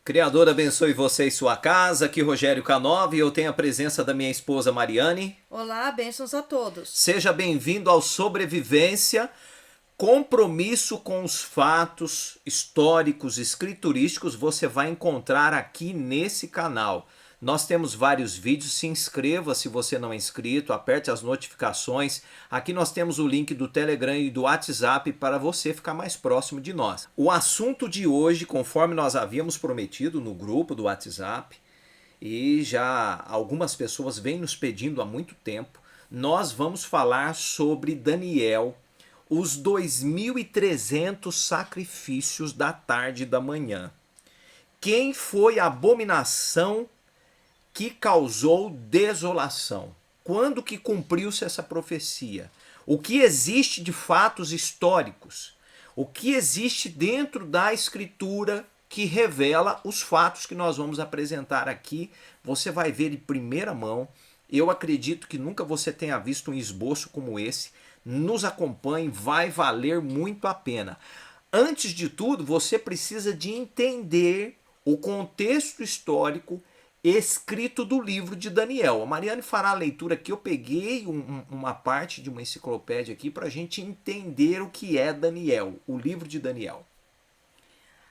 Criador abençoe você e sua casa. Aqui Rogério Canova e eu tenho a presença da minha esposa Mariane. Olá, bênçãos a todos. Seja bem-vindo ao Sobrevivência, compromisso com os fatos históricos, escriturísticos, você vai encontrar aqui nesse canal. Nós temos vários vídeos, se inscreva se você não é inscrito, aperte as notificações. Aqui nós temos o link do Telegram e do WhatsApp para você ficar mais próximo de nós. O assunto de hoje, conforme nós havíamos prometido no grupo do WhatsApp, e já algumas pessoas vêm nos pedindo há muito tempo, nós vamos falar sobre Daniel, os 2.300 sacrifícios da tarde e da manhã. Quem foi a abominação que causou desolação? Quando que cumpriu-se essa profecia? O que existe de fatos históricos? O que existe dentro da escritura que revela os fatos que nós vamos apresentar aqui? Você vai ver em primeira mão. Eu acredito que nunca você tenha visto um esboço como esse. Nos acompanhe, vai valer muito a pena. Antes de tudo, você precisa de entender o contexto histórico escrito do livro de Daniel. A Mariane fará a leitura aqui. Eu peguei uma parte de uma enciclopédia aqui para a gente entender o que é Daniel, o livro de Daniel.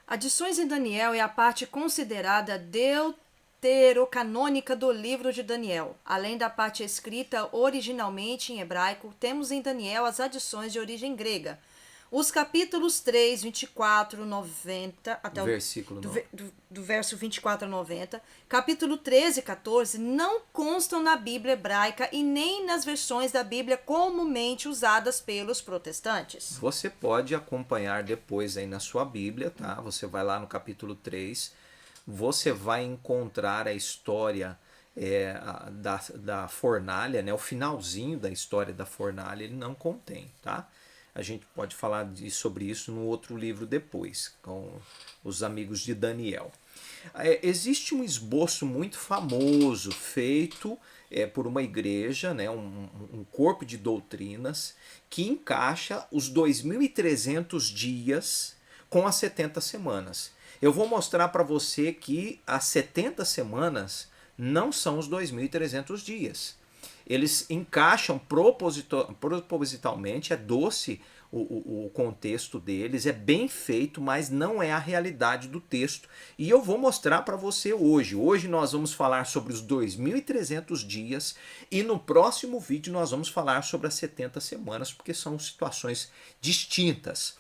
Adições em Daniel é a parte considerada deuterocanônica do livro de Daniel. Além da parte escrita originalmente em hebraico, temos em Daniel as adições de origem grega. Os capítulos 3, 24, 90, até Versículo do verso 24 a 90, capítulo 13 e 14 não constam na Bíblia hebraica e nem nas versões da Bíblia comumente usadas pelos protestantes. Você pode acompanhar depois aí na sua Bíblia, tá? Você vai lá no capítulo 3, você vai encontrar a história da fornalha, né? O finalzinho da história da fornalha ele não contém, tá? A gente pode falar sobre isso no outro livro depois, com os amigos de Daniel. Existe um esboço muito famoso feito por uma igreja, né, um corpo de doutrinas, que encaixa os 2.300 dias com as 70 semanas. Eu vou mostrar para você que as 70 semanas não são os 2.300 dias. Eles encaixam propositalmente, é doce o contexto deles, é bem feito, mas não é a realidade do texto. E eu vou mostrar para você hoje. Hoje nós vamos falar sobre os 2.300 dias e no próximo vídeo nós vamos falar sobre as 70 semanas, porque são situações distintas.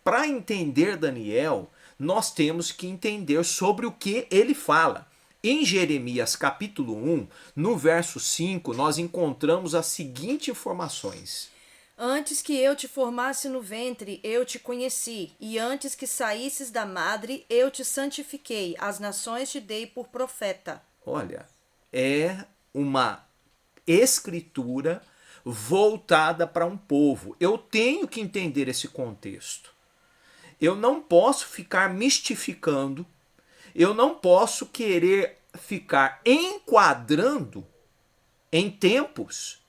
Para entender Daniel, nós temos que entender sobre o que ele fala. Em Jeremias capítulo 1, no verso 5, nós encontramos as seguintes informações. Antes que eu te formasse no ventre, eu te conheci, e antes que saísses da madre, eu te santifiquei, as nações te dei por profeta. Olha, é uma escritura voltada para um povo. Eu tenho que entender esse contexto. Eu não posso ficar mistificando. Eu não posso querer ficar enquadrando em tempos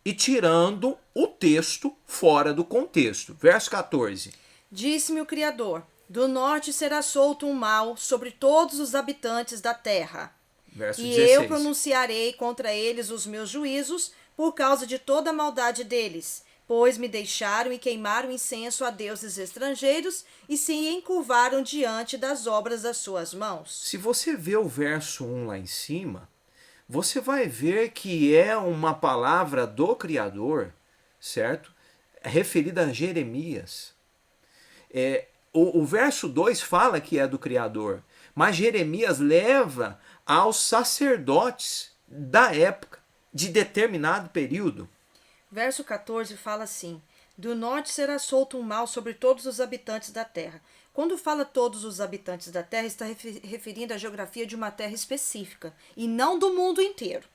e tirando o texto fora do contexto. Verso 14. Disse-me o Criador: do norte será solto um mal sobre todos os habitantes da terra. Verso E 16. eu pronunciarei contra eles os meus juízos por causa de toda a maldade deles, pois me deixaram e queimaram incenso a deuses estrangeiros e se encurvaram diante das obras das suas mãos. Se você vê o verso 1 lá em cima, você vai ver que é uma palavra do Criador, certo? Referida a Jeremias. O verso 2 fala que é do Criador, mas Jeremias leva aos sacerdotes da época, de determinado período. Verso 14 fala assim: do norte será solto um mal sobre todos os habitantes da terra. Quando fala todos os habitantes da terra, está referindo à geografia de uma terra específica, e não do mundo inteiro.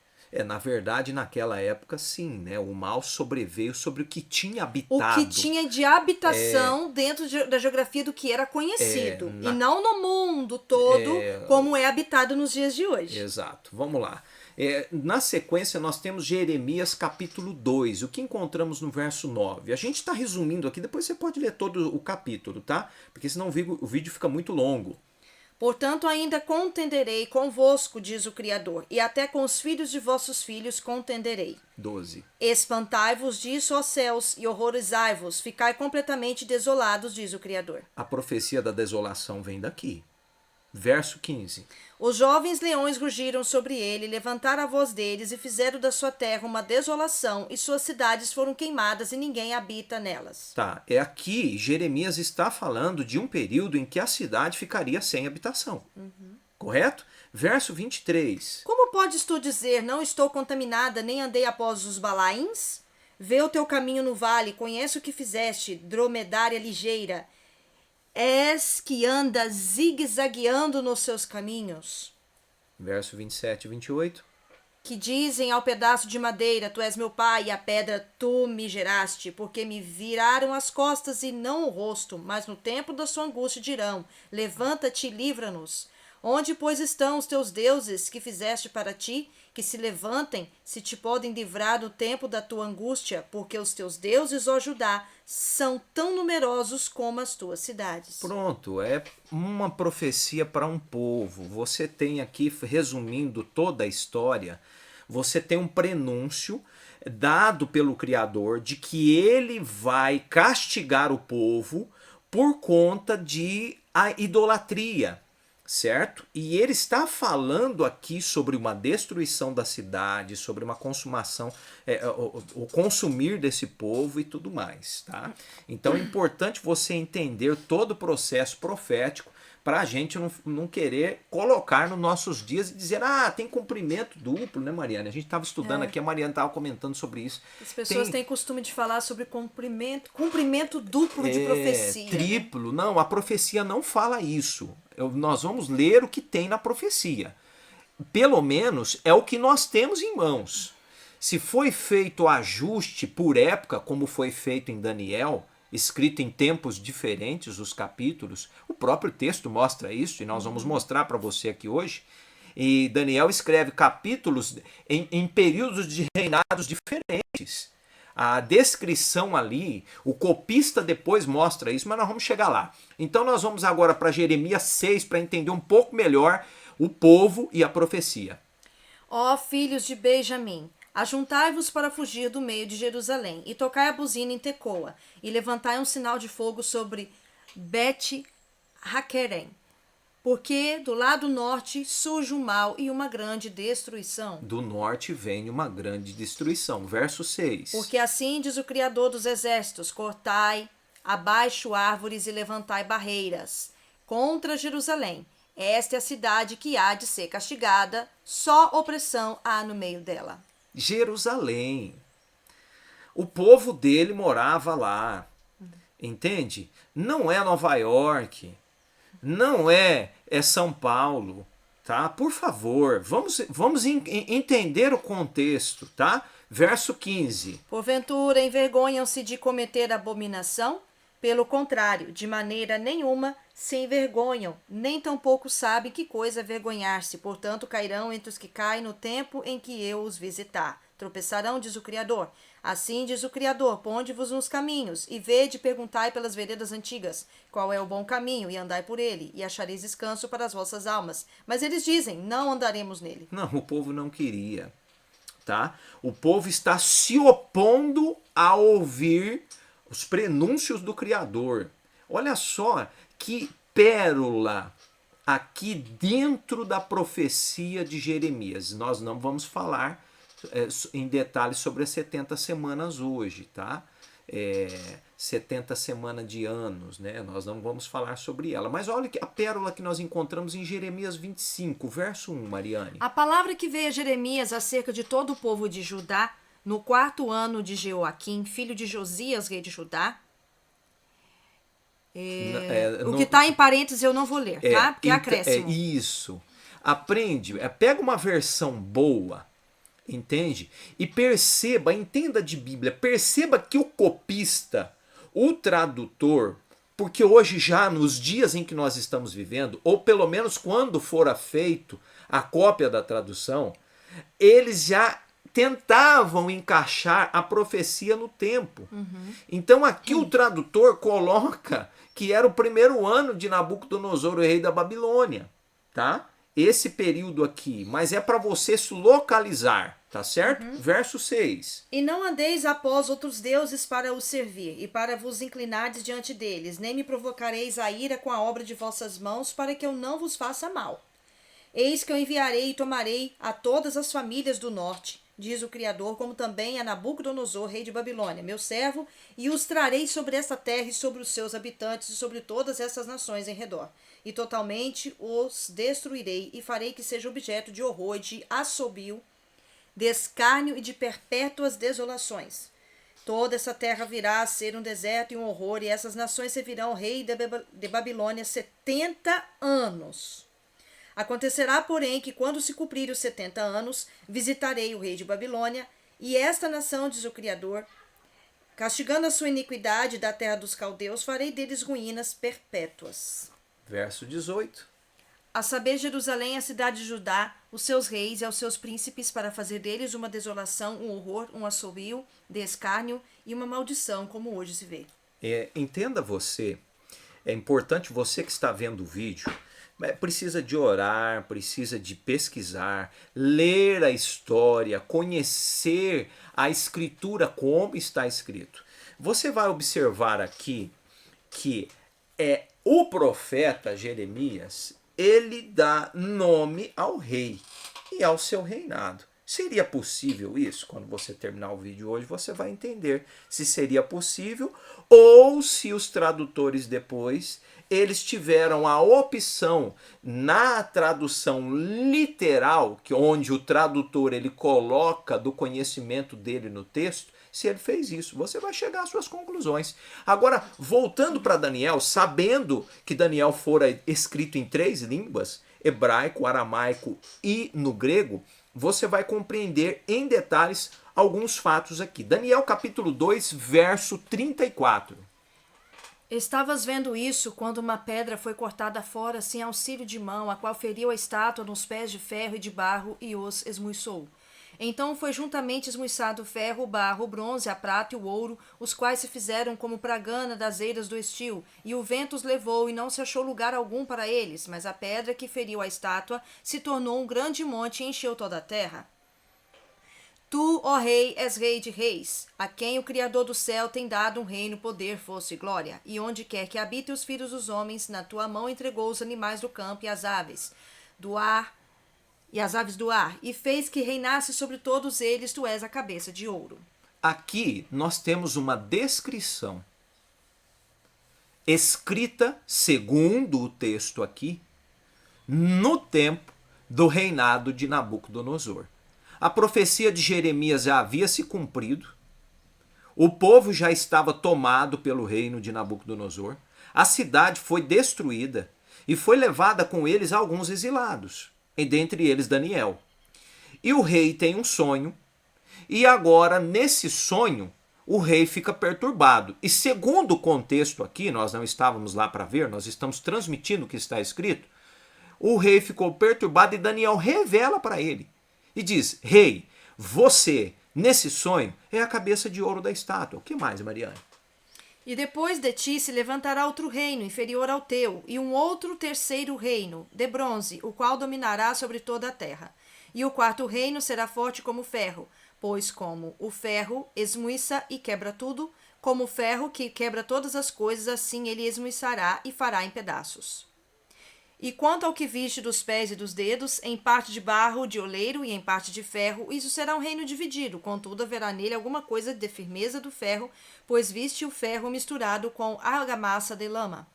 Na verdade, naquela época, sim, né? O mal sobreveio sobre o que tinha O habitado. que tinha de habitação dentro da geografia do que era conhecido, e não no mundo todo, como é habitado nos dias de hoje. Exato. Vamos lá. Na sequência, nós temos Jeremias capítulo 2, o que encontramos no verso 9. A gente está resumindo aqui, depois você pode ler todo o capítulo, tá? Porque senão o vídeo fica muito longo. Portanto, ainda contenderei convosco, diz o Criador, e até com os filhos de vossos filhos contenderei. 12. Espantai-vos disso, ó céus, e horrorizai-vos, ficai completamente desolados, diz o Criador. A profecia da desolação vem daqui. Verso 15. Os jovens leões rugiram sobre ele, levantaram a voz deles e fizeram da sua terra uma desolação, e suas cidades foram queimadas e ninguém habita nelas. Tá, é aqui Jeremias está falando de um período em que a cidade ficaria sem habitação. Correto? Verso 23. Como podes tu dizer, não estou contaminada, nem andei após os balaíns? Vê o teu caminho no vale, conhece o que fizeste, dromedária ligeira. És que anda zigue-zagueando nos seus caminhos. Verso 27 e 28. Que dizem ao pedaço de madeira, tu és meu pai, e à pedra, tu me geraste, porque me viraram as costas e não o rosto, mas no tempo da sua angústia dirão, levanta-te e livra-nos. Onde, pois, estão os teus deuses que fizeste para ti, que se levantem, se te podem livrar no tempo da tua angústia, porque os teus deuses, ó Judá, são tão numerosos como as tuas cidades. Pronto, é uma profecia para um povo. Você tem aqui, resumindo toda a história, você tem um prenúncio dado pelo Criador de que ele vai castigar o povo por conta de a idolatria. Certo? E ele está falando aqui sobre uma destruição da cidade, sobre uma consumação, o consumir desse povo e tudo mais, tá? Então é importante você entender todo o processo profético para a gente não querer colocar nos nossos dias e dizer, tem cumprimento duplo, né, Mariana? A gente estava estudando aqui, a Mariana estava comentando sobre isso. As pessoas têm costume de falar sobre cumprimento duplo de profecia. Triplo. Não, a profecia não fala isso. Nós vamos ler o que tem na profecia. Pelo menos é o que nós temos em mãos. Se foi feito ajuste por época, como foi feito em Daniel, escrito em tempos diferentes, os capítulos, o próprio texto mostra isso, e nós vamos mostrar para você aqui hoje. E Daniel escreve capítulos em períodos de reinados diferentes. A descrição ali, o copista depois mostra isso, mas nós vamos chegar lá. Então nós vamos agora para Jeremias 6 para entender um pouco melhor o povo e a profecia. Ó filhos de Benjamim, ajuntai-vos para fugir do meio de Jerusalém, e tocai a buzina em Tecoa, e levantai um sinal de fogo sobre Bet-Haquerem, porque do lado norte surge um mal e uma grande destruição. Do norte vem uma grande destruição. Verso 6. Porque assim diz o Criador dos exércitos, cortai abaixo árvores e levantai barreiras contra Jerusalém. Esta é a cidade que há de ser castigada, só opressão há no meio dela. Jerusalém. O povo dele morava lá. Entende? Não é Nova York. Não é São Paulo, tá? Por favor, vamos entender o contexto, tá? Verso 15. Porventura envergonham-se de cometer abominação? Pelo contrário, de maneira nenhuma se envergonham, nem tampouco sabem que coisa é vergonhar-se. Portanto, cairão entre os que caem no tempo em que eu os visitar. Tropeçarão, diz o Criador. Assim diz o Criador, ponde-vos nos caminhos, e vede e perguntai pelas veredas antigas, qual é o bom caminho, e andai por ele, e achareis descanso para as vossas almas. Mas eles dizem, não andaremos nele. Não, o povo não queria, tá? O povo está se opondo a ouvir os prenúncios do Criador. Olha só que pérola aqui dentro da profecia de Jeremias. Nós não vamos falar em detalhes sobre as 70 semanas hoje, tá? 70 semanas de anos, né? Nós não vamos falar sobre ela. Mas olha a pérola que nós encontramos em Jeremias 25, verso 1, Mariane. A palavra que veio a Jeremias acerca de todo o povo de Judá, no 4º ano de Jeoaquim, filho de Josias, rei de Judá. O que está em parênteses eu não vou ler, tá? Porque é acréscimo. Isso. Aprende, pega uma versão boa, entende? E perceba, entenda de Bíblia, perceba que o copista, o tradutor, porque hoje já nos dias em que nós estamos vivendo, ou pelo menos quando fora feito a cópia da tradução, eles já tentavam encaixar a profecia no tempo. Então aqui o tradutor coloca que era o primeiro ano de Nabucodonosor, o rei da Babilônia, tá? Esse período aqui, mas é para você se localizar, tá certo? Verso 6. E não andeis após outros deuses para os servir, e para vos inclinardes diante deles, nem me provocareis a ira com a obra de vossas mãos, para que eu não vos faça mal. Eis que eu enviarei e tomarei a todas as famílias do norte, diz o Criador, como também a Nabucodonosor, rei de Babilônia, meu servo, e os trarei sobre esta terra e sobre os seus habitantes e sobre todas essas nações em redor. E totalmente os destruirei e farei que seja objeto de horror, de assobio, de escárnio e de perpétuas desolações. Toda essa terra virá a ser um deserto e um horror, e essas nações servirão ao rei de Babilônia 70 anos. Acontecerá, porém, que quando se cumprirem os 70 anos, visitarei o rei de Babilônia, e esta nação, diz o Criador, castigando a sua iniquidade da terra dos caldeus, farei deles ruínas perpétuas. Verso 18. A saber, Jerusalém, a cidade de Judá, os seus reis e aos seus príncipes, para fazer deles uma desolação, um horror, um assobio, de escárnio e uma maldição, como hoje se vê. Entenda você, é importante você que está vendo o vídeo, precisa de orar, precisa de pesquisar, ler a história, conhecer a escritura como está escrito. Você vai observar aqui que o profeta Jeremias, ele dá nome ao rei e ao seu reinado. Seria possível isso? Quando você terminar o vídeo hoje, você vai entender se seria possível ou se os tradutores depois, eles tiveram a opção na tradução literal, que onde o tradutor ele coloca do conhecimento dele no texto, se ele fez isso. Você vai chegar às suas conclusões. Agora, voltando para Daniel, sabendo que Daniel fora escrito em 3 línguas, hebraico, aramaico e no grego, você vai compreender em detalhes alguns fatos aqui. Daniel capítulo 2, verso 34. Estavas vendo isso quando uma pedra foi cortada fora sem auxílio de mão, a qual feriu a estátua nos pés de ferro e de barro e os esmuiçou. Então foi juntamente esmuiçado o ferro, o barro, o bronze, a prata e o ouro, os quais se fizeram como pragana das eiras do estio, e o vento os levou, e não se achou lugar algum para eles, mas a pedra que feriu a estátua se tornou um grande monte e encheu toda a terra. Tu, ó rei, és rei de reis, a quem o Criador do céu tem dado um reino, poder, força e glória, e onde quer que habitem os filhos dos homens, na tua mão entregou os animais do campo e as aves do ar, e fez que reinasse sobre todos eles, tu és a cabeça de ouro. Aqui nós temos uma descrição escrita, segundo o texto aqui, no tempo do reinado de Nabucodonosor. A profecia de Jeremias já havia se cumprido, o povo já estava tomado pelo reino de Nabucodonosor, a cidade foi destruída e foi levada com eles alguns exilados, e dentre eles Daniel. E o rei tem um sonho, e agora nesse sonho o rei fica perturbado. E segundo o contexto aqui, nós não estávamos lá para ver, nós estamos transmitindo o que está escrito, o rei ficou perturbado e Daniel revela para ele. E diz, rei, você, nesse sonho, é a cabeça de ouro da estátua. O que mais, Mariana? E depois de ti se levantará outro reino, inferior ao teu, e um outro terceiro reino, de bronze, o qual dominará sobre toda a terra. E o quarto reino será forte como ferro, pois como o ferro esmuiça e quebra tudo, como o ferro que quebra todas as coisas, assim ele esmuiçará e fará em pedaços. E quanto ao que viste dos pés e dos dedos, em parte de barro, de oleiro e em parte de ferro, isso será um reino dividido, contudo haverá nele alguma coisa de firmeza do ferro, pois viste o ferro misturado com argamassa de lama.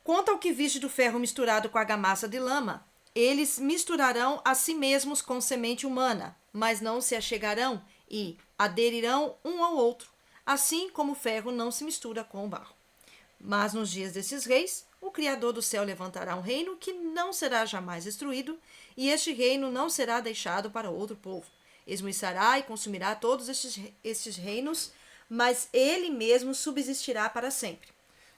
Quanto ao que viste do ferro misturado com argamassa de lama, eles misturarão a si mesmos com semente humana, mas não se achegarão e aderirão um ao outro, assim como o ferro não se mistura com o barro. Mas nos dias desses reis, o Criador do céu levantará um reino que não será jamais destruído, e este reino não será deixado para outro povo. Esmuiçará e consumirá todos estes reinos, mas ele mesmo subsistirá para sempre.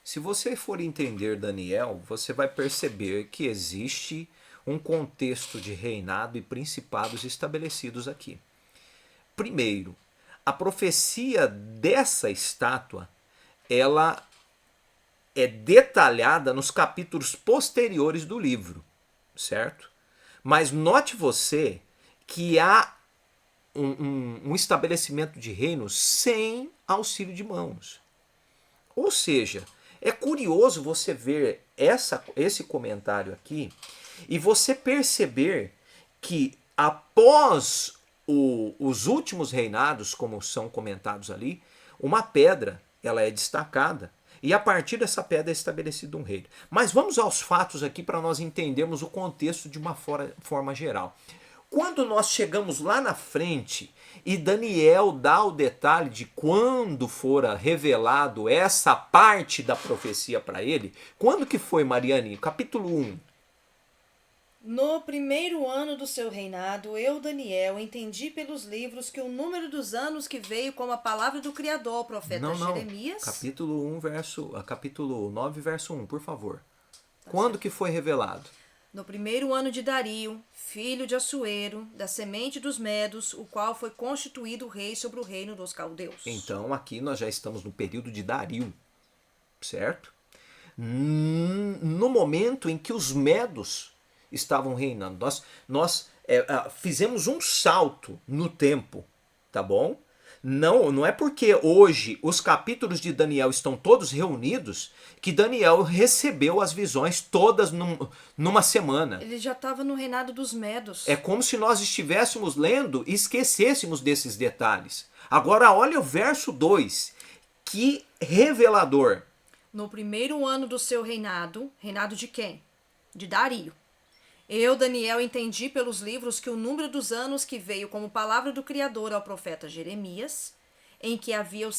Se você for entender Daniel, você vai perceber que existe um contexto de reinado e principados estabelecidos aqui. Primeiro, a profecia dessa estátua, ela é detalhada nos capítulos posteriores do livro, certo? Mas note você que há um estabelecimento de reino sem auxílio de mãos. Ou seja, é curioso você ver esse comentário aqui e você perceber que após os últimos reinados, como são comentados ali, uma pedra ela é destacada e a partir dessa pedra é estabelecido um reino. Mas vamos aos fatos aqui para nós entendermos o contexto de uma forma geral. Quando nós chegamos lá na frente e Daniel dá o detalhe de quando fora revelado essa parte da profecia para ele, quando que foi, Mariane? Capítulo 1. No primeiro ano do seu reinado, eu, Daniel, entendi pelos livros que o número dos anos que veio como a palavra do Criador, o profeta Jeremias... Capítulo 9, verso 1, por favor. Quando que foi revelado? No primeiro ano de Dario, filho de Assuero, da semente dos Medos, o qual foi constituído rei sobre o reino dos caldeus. Então, aqui nós já estamos no período de Dario, certo? No momento em que os Medos estavam reinando. Nós fizemos um salto no tempo, tá bom? Não é porque hoje os capítulos de Daniel estão todos reunidos que Daniel recebeu as visões todas numa semana. Ele já estava no reinado dos Medos. É como se nós estivéssemos lendo e esquecêssemos desses detalhes. Agora olha o verso 2. Que revelador. No primeiro ano do seu reinado de quem? De Dario. Eu, Daniel, entendi pelos livros que o número dos anos que veio como palavra do Criador ao profeta Jeremias, em que haviam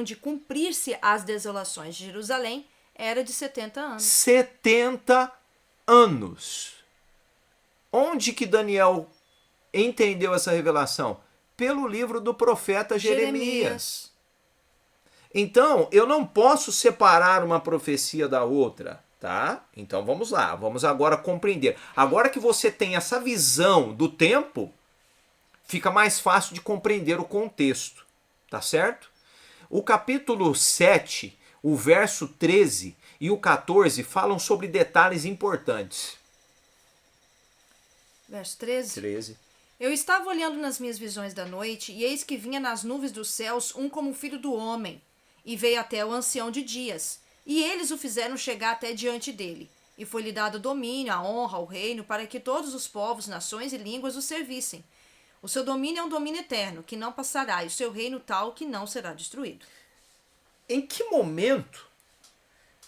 de cumprir-se as desolações de Jerusalém, era de 70 anos. 70 anos. Onde que Daniel entendeu essa revelação? Pelo livro do profeta Jeremias. Então, eu não posso separar uma profecia da outra. Tá? Então vamos lá, vamos agora compreender. Agora que você tem essa visão do tempo, fica mais fácil de compreender o contexto, tá certo? O capítulo 7, o verso 13 e o 14 falam sobre detalhes importantes. Verso 13. Eu estava olhando nas minhas visões da noite, e eis que vinha nas nuvens dos céus um como filho do homem, e veio até o ancião de dias. E eles o fizeram chegar até diante dele. E foi-lhe dado domínio, a honra, o reino, para que todos os povos, nações e línguas o servissem. O seu domínio é um domínio eterno, que não passará, e o seu reino tal, que não será destruído. Em que momento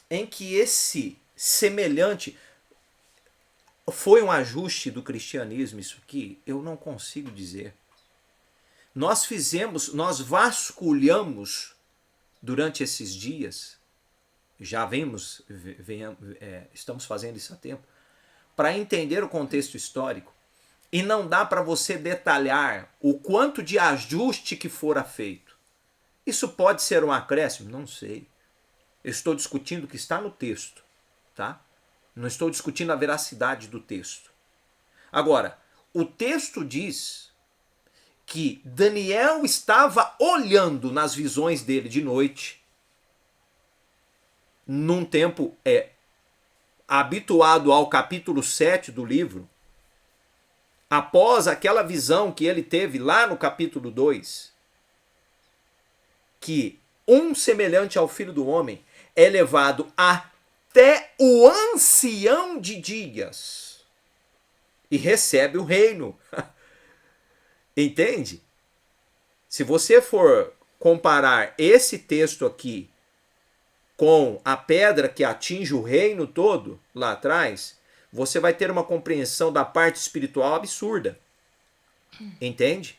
em que esse semelhante... Foi um ajuste do cristianismo isso aqui? Eu não consigo dizer. Nós vasculhamos durante esses dias... estamos fazendo isso há tempo, para entender o contexto histórico. E não dá para você detalhar o quanto de ajuste que fora feito. Isso pode ser um acréscimo? Não sei. Eu estou discutindo o que está no texto, tá? Não estou discutindo a veracidade do texto. Agora, o texto diz que Daniel estava olhando nas visões dele de noite, num tempo habituado ao capítulo 7 do livro, após aquela visão que ele teve lá no capítulo 2, que um semelhante ao Filho do Homem é levado até o ancião de dias e recebe o reino. Entende? Se você for comparar esse texto aqui com a pedra que atinge o reino todo lá atrás, você vai ter uma compreensão da parte espiritual absurda. Entende?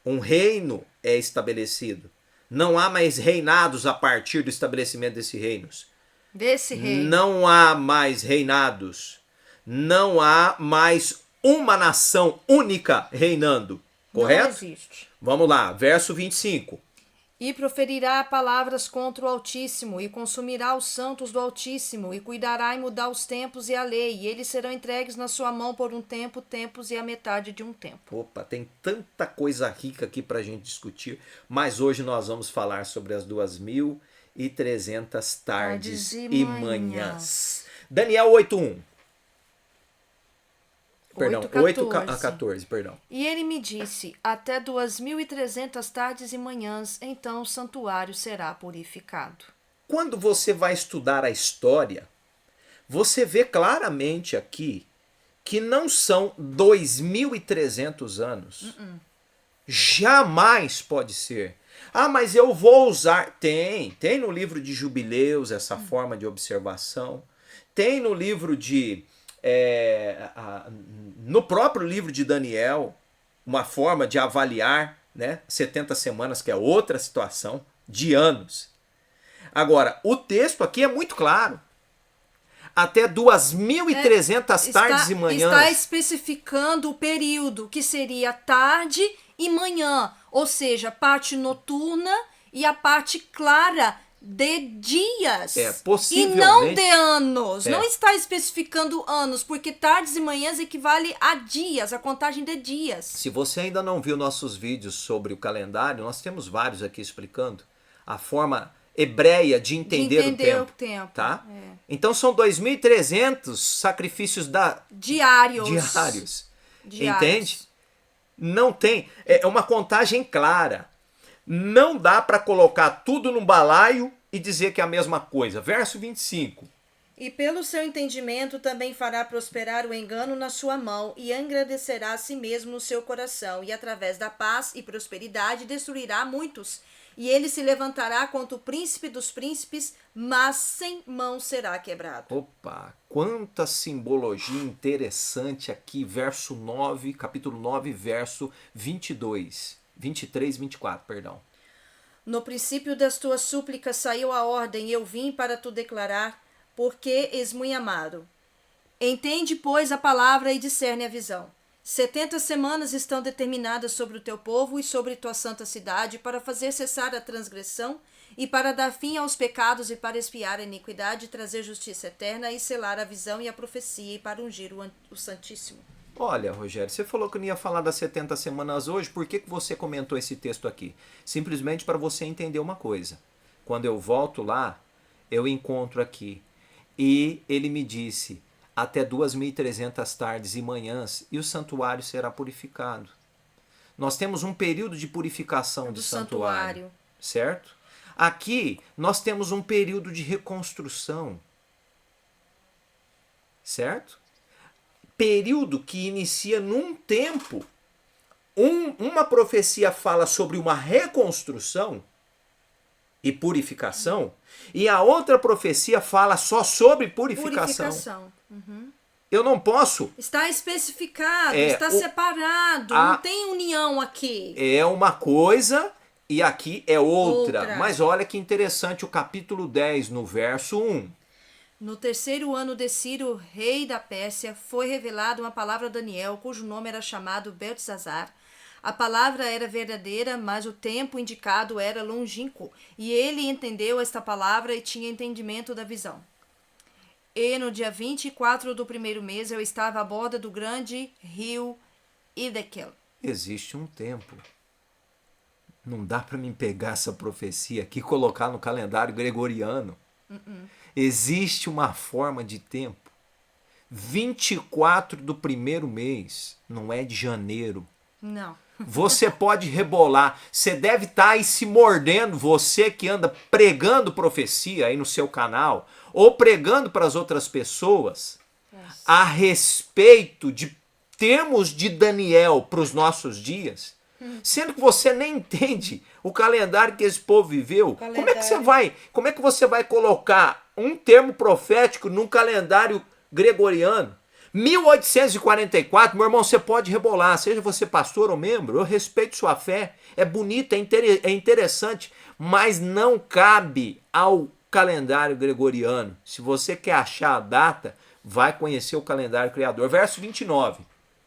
Um reino é estabelecido. Não há mais reinados a partir do estabelecimento desse reino. Não há mais reinados. Não há mais uma nação única reinando. Correto? Não existe. Vamos lá, verso 25. E proferirá palavras contra o Altíssimo, e consumirá os santos do Altíssimo, e cuidará em mudar os tempos e a lei, e eles serão entregues na sua mão por um tempo, tempos e a metade de um tempo. Opa, tem tanta coisa rica aqui para a gente discutir, mas hoje nós vamos falar sobre as 2300 tardes e manhãs. Daniel 8:1. Perdão, 8:14, perdão. E ele me disse, até 2300 tardes e manhãs, então o santuário será purificado. Quando você vai estudar a história, você vê claramente aqui que não são 2300 anos. Jamais pode ser. Ah, mas eu vou usar. Tem no livro de Jubileus essa forma de observação. Tem no livro de... no próprio livro de Daniel, uma forma de avaliar, né, 70 semanas, que é outra situação, de anos. Agora, o texto aqui é muito claro. Até 2300 tardes e manhãs. Está especificando o período, que seria tarde e manhã, ou seja, parte noturna e a parte clara de dias. Possivelmente. E não de anos. Não está especificando anos, porque tardes e manhãs equivale a dias, a contagem de dias. Se você ainda não viu nossos vídeos sobre o calendário, nós temos vários aqui explicando a forma hebreia de entender o tempo. Tá? Então são 2300 sacrifícios diários. Entende? Não tem. É uma contagem clara. Não dá para colocar tudo num balaio e dizer que é a mesma coisa. Verso 25. E pelo seu entendimento também fará prosperar o engano na sua mão, e engrandecerá a si mesmo no seu coração, e através da paz e prosperidade destruirá muitos. E ele se levantará contra o príncipe dos príncipes, mas sem mão será quebrado. Opa, quanta simbologia interessante aqui. Verso 9, capítulo 9, verso 23, 24, perdão. No princípio das tuas súplicas saiu a ordem, eu vim para tu declarar, porque és muito amado. Entende, pois, a palavra e discerne a visão. 70 semanas estão determinadas sobre o teu povo e sobre tua santa cidade, para fazer cessar a transgressão e para dar fim aos pecados e para expiar a iniquidade, trazer justiça eterna e selar a visão e a profecia e para ungir o Santíssimo. Olha, Rogério, você falou que não ia falar das 70 semanas hoje, por que você comentou esse texto aqui? Simplesmente para você entender uma coisa. Quando eu volto lá, eu encontro aqui, e ele me disse, até 2300 tardes e manhãs, e o santuário será purificado. Nós temos um período de purificação do santuário, certo? Aqui, nós temos um período de reconstrução, certo? Período que inicia num tempo. Uma profecia fala sobre uma reconstrução e purificação, e a outra profecia fala só sobre purificação. Eu não posso... Está especificado, está separado, não tem união aqui. É uma coisa e aqui é outra. Mas olha que interessante, o capítulo 10, no verso 1. No terceiro ano de Ciro, rei da Pérsia, foi revelada uma palavra a Daniel, cujo nome era chamado Beltesazar. A palavra era verdadeira, mas o tempo indicado era longínquo. E ele entendeu esta palavra e tinha entendimento da visão. E no dia 24 do primeiro mês, eu estava à borda do grande rio Hiddekel. Existe um tempo. Não dá para mim pegar essa profecia aqui e colocar no calendário gregoriano. Existe uma forma de tempo. 24 do primeiro mês, não é de janeiro. Não. Você pode rebolar. Você deve estar aí se mordendo, você que anda pregando profecia aí no seu canal, ou pregando para as outras pessoas a respeito de termos de Daniel para os nossos dias, sendo que você nem entende o calendário que esse povo viveu. Como é que você vai colocar um termo profético num calendário gregoriano? 1844, meu irmão, você pode rebolar, seja você pastor ou membro, eu respeito sua fé, é bonita, é interessante, mas não cabe ao calendário gregoriano. Se você quer achar a data, vai conhecer o calendário criador. Verso 29.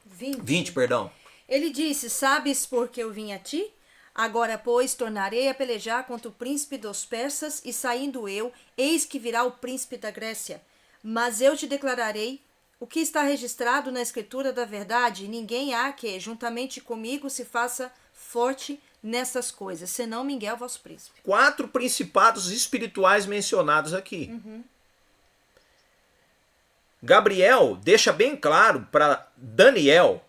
20, perdão. Ele disse, sabes por que eu vim a ti? Agora, pois, tornarei a pelejar contra o príncipe dos persas, e saindo eu, eis que virá o príncipe da Grécia. Mas eu te declararei o que está registrado na escritura da verdade, e ninguém há que, juntamente comigo, se faça forte nessas coisas, senão Miguel, vosso príncipe. 4 principados espirituais mencionados aqui. Gabriel deixa bem claro para Daniel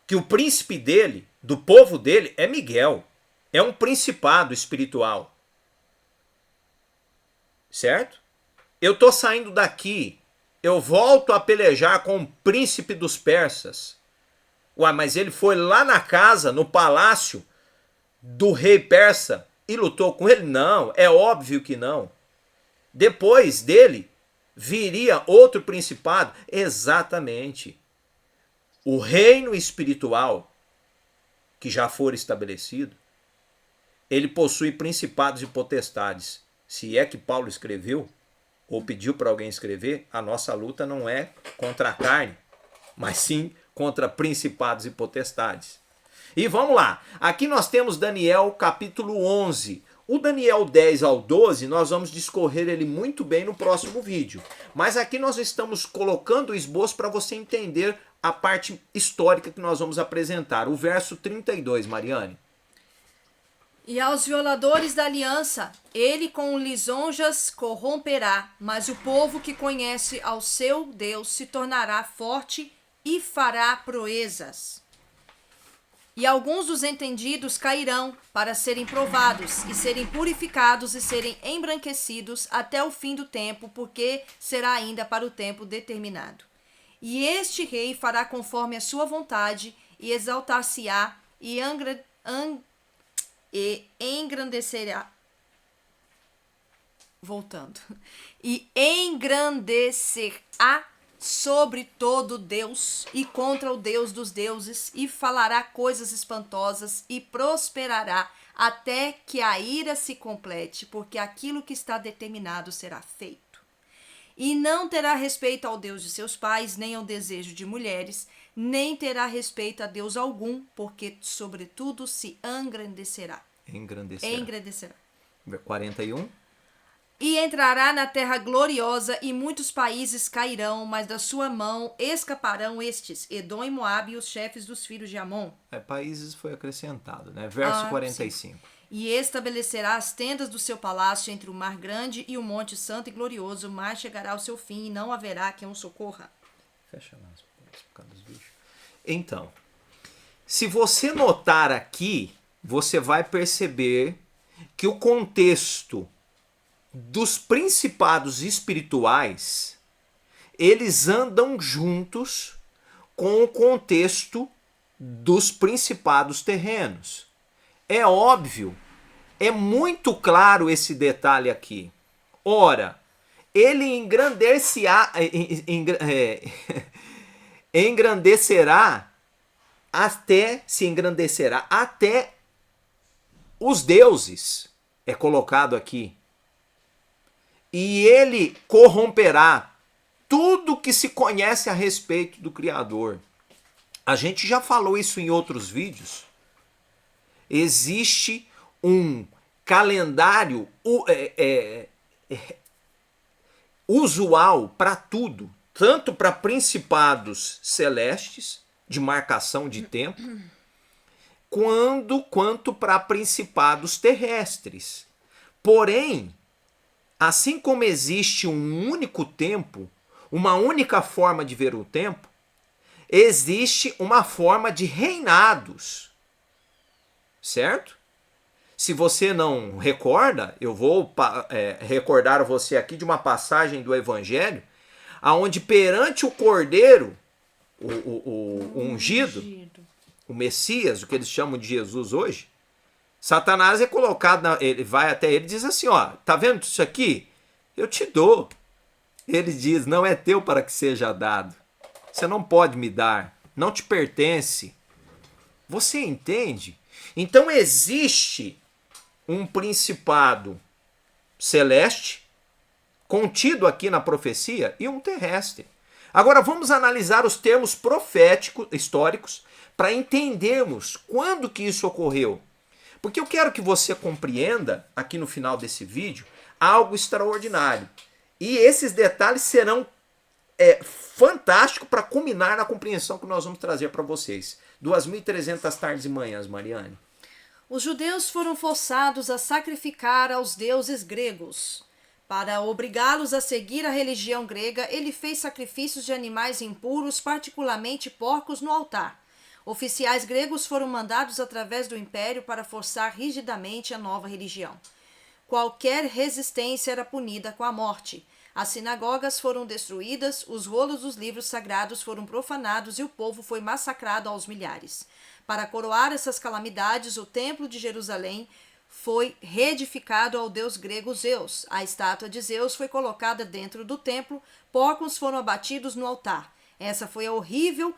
que o príncipe dele, do povo dele, é Miguel. É um principado espiritual. Certo? Eu estou saindo daqui, eu volto a pelejar com o príncipe dos persas. Ué, mas ele foi lá na casa, no palácio do rei persa e lutou com ele? Não, é óbvio que não. Depois dele viria outro principado? Exatamente. O reino espiritual que já for estabelecido, ele possui principados e potestades. Se é que Paulo escreveu, ou pediu para alguém escrever, a nossa luta não é contra a carne, mas sim contra principados e potestades. E vamos lá, aqui nós temos Daniel capítulo 11. O Daniel 10 ao 12, nós vamos discorrer ele muito bem no próximo vídeo. Mas aqui nós estamos colocando o esboço para você entender a parte histórica que nós vamos apresentar. O verso 32, Mariane. E aos violadores da aliança, ele com lisonjas corromperá, mas o povo que conhece ao seu Deus se tornará forte e fará proezas. E alguns dos entendidos cairão para serem provados, e serem purificados e serem embranquecidos até o fim do tempo, porque será ainda para o tempo determinado. E este rei fará conforme a sua vontade, e exaltar-se-á e engrandecerá. Voltando. E engrandecerá sobre todo Deus e contra o Deus dos deuses, e falará coisas espantosas e prosperará até que a ira se complete, porque aquilo que está determinado será feito. E não terá respeito ao Deus de seus pais, nem ao desejo de mulheres, nem terá respeito a Deus algum, porque sobretudo se engrandecerá. Engrandecerá. 41. E entrará na terra gloriosa, e muitos países cairão, mas da sua mão escaparão estes, Edom e Moabe, e os chefes dos filhos de Amon. Países foi acrescentado, né? Verso 45. Sim. E estabelecerá as tendas do seu palácio entre o mar grande e o monte santo e glorioso, mas chegará ao seu fim, e não haverá quem o socorra. Fecha lá as portas por causa dos bichos. Então, se você notar aqui, você vai perceber que o contexto dos principados espirituais, eles andam juntos com o contexto dos principados terrenos. É óbvio, é muito claro esse detalhe aqui. Ora, ele engrandecerá até os deuses, é colocado aqui. E ele corromperá tudo que se conhece a respeito do Criador. A gente já falou isso em outros vídeos. Existe um calendário usual para tudo, tanto para principados celestes, de marcação de tempo, quanto para principados terrestres. Porém, assim como existe um único tempo, uma única forma de ver o tempo, existe uma forma de reinados. Certo? Se você não recorda, eu vou recordar você aqui de uma passagem do Evangelho, aonde perante o Cordeiro, o ungido, o Messias, o que eles chamam de Jesus hoje, Satanás é colocado, ele vai até ele e diz assim, ó, tá vendo isso aqui? Eu te dou. Ele diz, não é teu para que seja dado. Você não pode me dar, não te pertence. Você entende? Então existe um principado celeste, contido aqui na profecia, e um terrestre. Agora vamos analisar os termos proféticos, históricos, para entendermos quando que isso ocorreu. Porque eu quero que você compreenda, aqui no final desse vídeo, algo extraordinário. E esses detalhes serão fantásticos para culminar na compreensão que nós vamos trazer para vocês. 2.300 tardes e manhãs, Mariane. Os judeus foram forçados a sacrificar aos deuses gregos. Para obrigá-los a seguir a religião grega, ele fez sacrifícios de animais impuros, particularmente porcos, no altar. Oficiais gregos foram mandados através do império para forçar rigidamente a nova religião. Qualquer resistência era punida com a morte. As sinagogas foram destruídas, os rolos dos livros sagrados foram profanados e o povo foi massacrado aos milhares. Para coroar essas calamidades, o templo de Jerusalém foi reedificado ao deus grego Zeus. A estátua de Zeus foi colocada dentro do templo, porcos foram abatidos no altar. Essa foi a horrível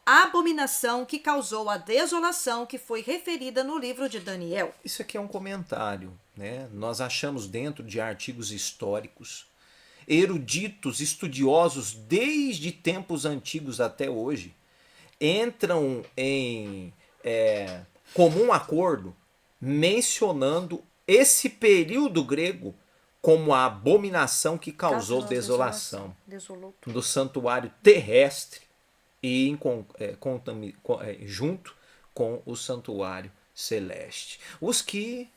abominação que causou a desolação que foi referida no livro de Daniel. Isso aqui é um comentário, né? Nós achamos dentro de artigos históricos, eruditos, estudiosos desde tempos antigos até hoje, entram em comum acordo mencionando esse período grego como a abominação que causou desolação do santuário terrestre e junto com o santuário celeste. Os que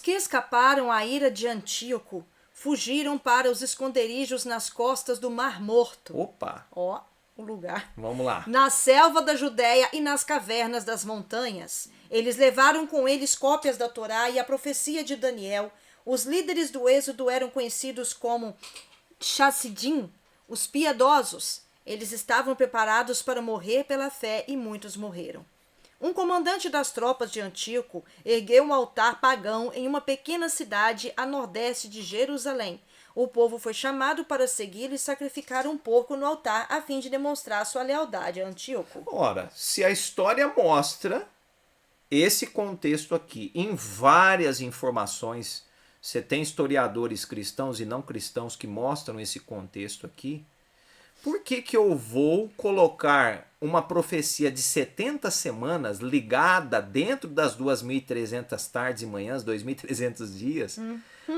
escaparam à ira de Antíoco fugiram para os esconderijos nas costas do Mar Morto. Opa! Ó, o lugar. Vamos lá. Na selva da Judéia e nas cavernas das montanhas. Eles levaram com eles cópias da Torá e a profecia de Daniel. Os líderes do êxodo eram conhecidos como Chassidim, os piedosos. Eles estavam preparados para morrer pela fé e muitos morreram. Um comandante das tropas de Antíoco ergueu um altar pagão em uma pequena cidade a nordeste de Jerusalém. O povo foi chamado para segui-lo e sacrificar um porco no altar a fim de demonstrar sua lealdade a Antíoco. Ora, se a história mostra esse contexto aqui em várias informações, você tem historiadores cristãos e não cristãos que mostram esse contexto aqui, por que eu vou colocar uma profecia de 70 semanas ligada dentro das 2.300 tardes e manhãs, 2.300 dias,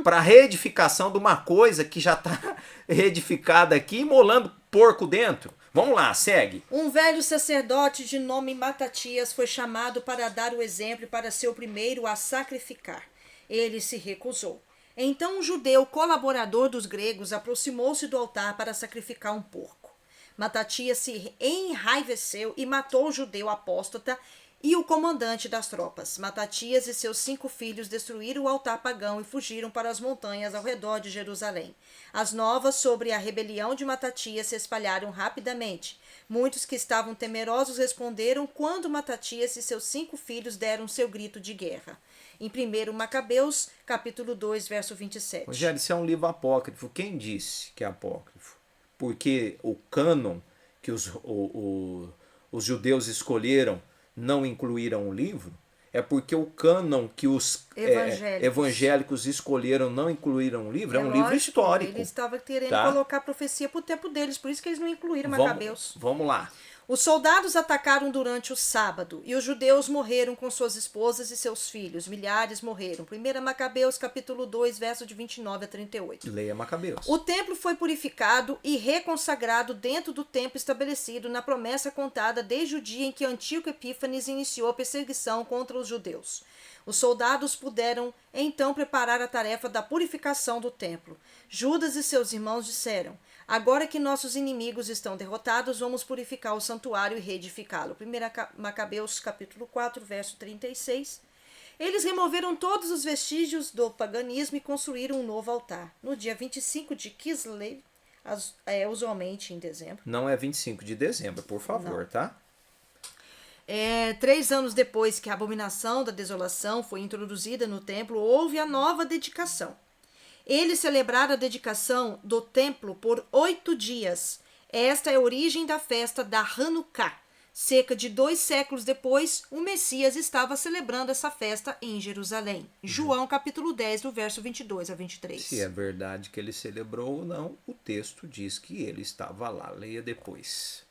para reedificação de uma coisa que já está reedificada aqui, imolando porco dentro? Vamos lá, segue. Um velho sacerdote de nome Matatias foi chamado para dar o exemplo e para ser o primeiro a sacrificar. Ele se recusou. Então um judeu colaborador dos gregos aproximou-se do altar para sacrificar um porco. Matatias se enraiveceu e matou o judeu apóstata e o comandante das tropas. Matatias e seus 5 filhos destruíram o altar pagão e fugiram para as montanhas ao redor de Jerusalém. As novas sobre a rebelião de Matatias se espalharam rapidamente. Muitos que estavam temerosos responderam quando Matatias e seus 5 filhos deram seu grito de guerra. Em 1 Macabeus, capítulo 2, verso 27. Rogério, isso é um livro apócrifo. Quem disse que é apócrifo? Porque o cânon que os judeus escolheram não incluíram o livro? É porque o cânon que os evangélicos escolheram não incluíram o livro? É um livro histórico. Eles estavam querendo colocar profecia para o tempo deles, por isso que eles não incluíram Macabeus. Vamos lá. Os soldados atacaram durante o sábado, e os judeus morreram com suas esposas e seus filhos. Milhares morreram. 1 Macabeus, capítulo 2, verso de 29 a 38. Leia Macabeus. O templo foi purificado e reconsagrado dentro do tempo estabelecido na promessa contada desde o dia em que Antíoco Epífanes iniciou a perseguição contra os judeus. Os soldados puderam então preparar a tarefa da purificação do templo. Judas e seus irmãos disseram: agora que nossos inimigos estão derrotados, vamos purificar o santuário e reedificá-lo. 1 Macabeus, capítulo 4, verso 36. Eles removeram todos os vestígios do paganismo e construíram um novo altar. No dia 25 de Kislev, usualmente em dezembro. Não é 25 de dezembro, por favor, não. Tá? 3 anos depois que a abominação da desolação foi introduzida no templo, houve a nova dedicação. Eles celebraram a dedicação do templo por 8 dias. Esta é a origem da festa da Hanukkah. Cerca de 2 séculos depois, o Messias estava celebrando essa festa em Jerusalém. João capítulo 10, do verso 22 a 23. Se é verdade que ele celebrou ou não, o texto diz que ele estava lá. Leia depois.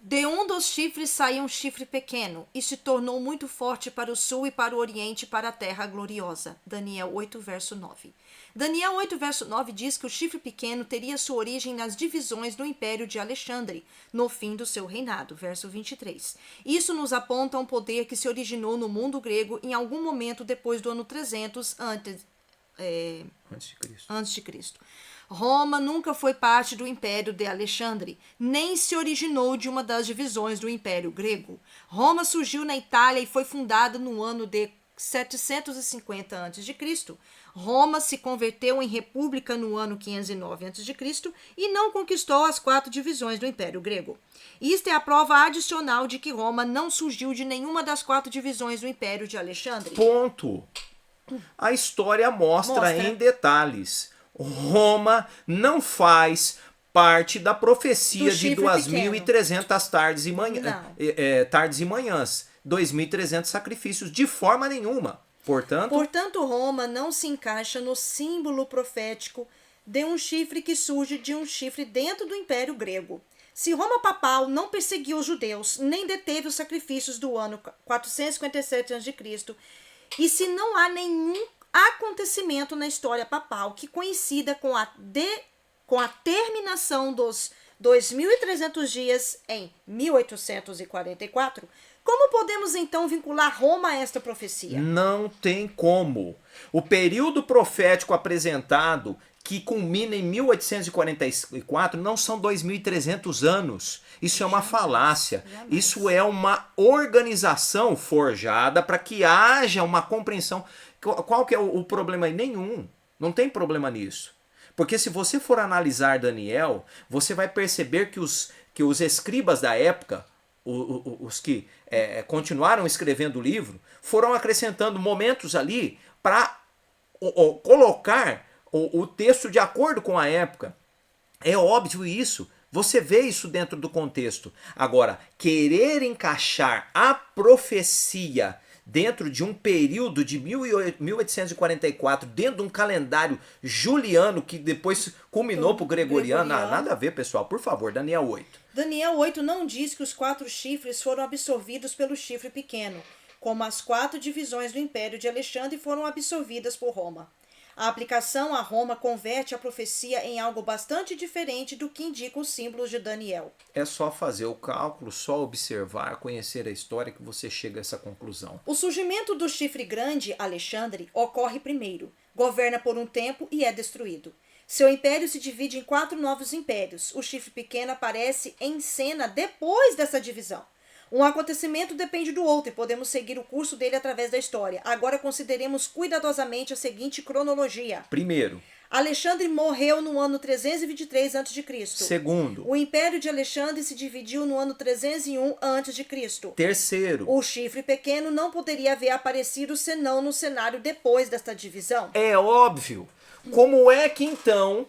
De um dos chifres saiu um chifre pequeno, e se tornou muito forte para o sul e para o oriente, para a terra gloriosa. Daniel 8, verso 9. Daniel 8, verso 9 diz que o chifre pequeno teria sua origem nas divisões do Império de Alexandre, no fim do seu reinado. Verso 23. Isso nos aponta a um poder que se originou no mundo grego em algum momento depois do ano 300 antes de Cristo. Roma nunca foi parte do Império de Alexandre, nem se originou de uma das divisões do Império Grego. Roma surgiu na Itália e foi fundada no ano de 750 a.C. Roma se converteu em república no ano 509 a.C. e não conquistou as 4 divisões do Império Grego. Isto é a prova adicional de que Roma não surgiu de nenhuma das 4 divisões do Império de Alexandre. Ponto. A história mostra em detalhes. Roma não faz parte da profecia de 2.300 tardes e manhãs. 2.300 sacrifícios, de forma nenhuma. Portanto, Roma não se encaixa no símbolo profético de um chifre que surge de um chifre dentro do Império Grego. Se Roma papal não perseguiu os judeus, nem deteve os sacrifícios do ano 457 a.C., e se não há nenhum acontecimento na história papal que coincida com a terminação dos 2.300 dias em 1844, como podemos então vincular Roma a esta profecia? Não tem como. O período profético apresentado, que culmina em 1844, não são 2.300 anos. Isso é uma falácia. Isso é uma organização forjada para que haja uma compreensão. Qual que é o problema aí? Nenhum. Não tem problema nisso. Porque se você for analisar Daniel, você vai perceber que os escribas da época, os que continuaram escrevendo o livro, foram acrescentando momentos ali para colocar o texto de acordo com a época. É óbvio isso. Você vê isso dentro do contexto. Agora, querer encaixar a profecia dentro de um período de 1844, dentro de um calendário juliano que depois culminou para o gregoriano. Nada a ver, pessoal. Por favor, Daniel 8. Daniel 8 não diz que os 4 chifres foram absorvidos pelo chifre pequeno, como as 4 divisões do Império de Alexandre foram absorvidas por Roma. A aplicação a Roma converte a profecia em algo bastante diferente do que indicam os símbolos de Daniel. É só fazer o cálculo, só observar, conhecer a história que você chega a essa conclusão. O surgimento do chifre grande, Alexandre, ocorre primeiro, governa por um tempo e é destruído. Seu império se divide em 4 novos impérios. O chifre pequeno aparece em cena depois dessa divisão. Um acontecimento depende do outro e podemos seguir o curso dele através da história. Agora consideremos cuidadosamente a seguinte cronologia. Primeiro, Alexandre morreu no ano 323 a.C. Segundo, o Império de Alexandre se dividiu no ano 301 a.C. Terceiro, o chifre pequeno não poderia haver aparecido senão no cenário depois desta divisão. É óbvio. Como é que então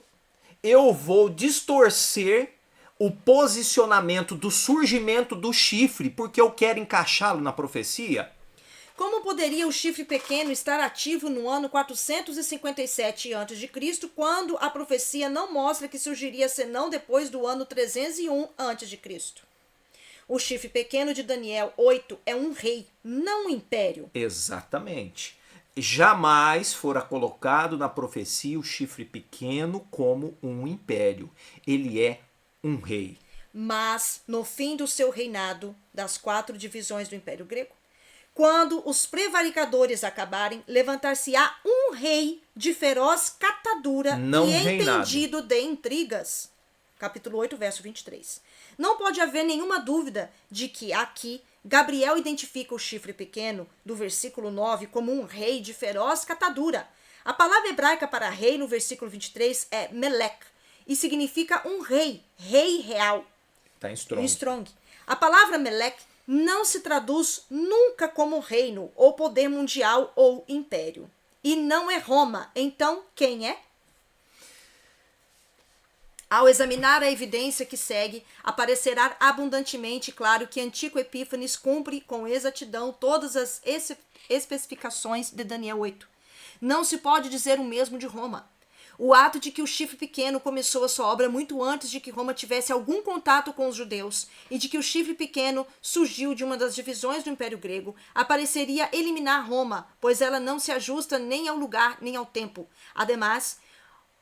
eu vou distorcer o posicionamento do surgimento do chifre porque eu quero encaixá-lo na profecia? Como poderia o chifre pequeno estar ativo no ano 457 a.C., quando a profecia não mostra que surgiria senão depois do ano 301 a.C.? O chifre pequeno de Daniel 8 é um rei, não um império. Exatamente. Jamais fora colocado na profecia o chifre pequeno como um império. Ele é um rei. Mas, no fim do seu reinado, das 4 divisões do Império Grego, quando os prevaricadores acabarem, levantar-se-á um rei de feroz catadura e entendido de intrigas. Capítulo 8, verso 23. Não pode haver nenhuma dúvida de que aqui Gabriel identifica o chifre pequeno, do versículo 9, como um rei de feroz catadura. A palavra hebraica para rei no versículo 23 é melech, e significa um rei, rei real. Está em Strong. A palavra melech não se traduz nunca como reino, ou poder mundial, ou império. E não é Roma. Então, quem é? Ao examinar a evidência que segue, aparecerá abundantemente claro que Antíoco Epífanes cumpre com exatidão todas as especificações de Daniel 8. Não se pode dizer o mesmo de Roma. O ato de que o chifre pequeno começou a sua obra muito antes de que Roma tivesse algum contato com os judeus e de que o chifre pequeno surgiu de uma das divisões do Império Grego, apareceria eliminar Roma, pois ela não se ajusta nem ao lugar nem ao tempo. Ademais,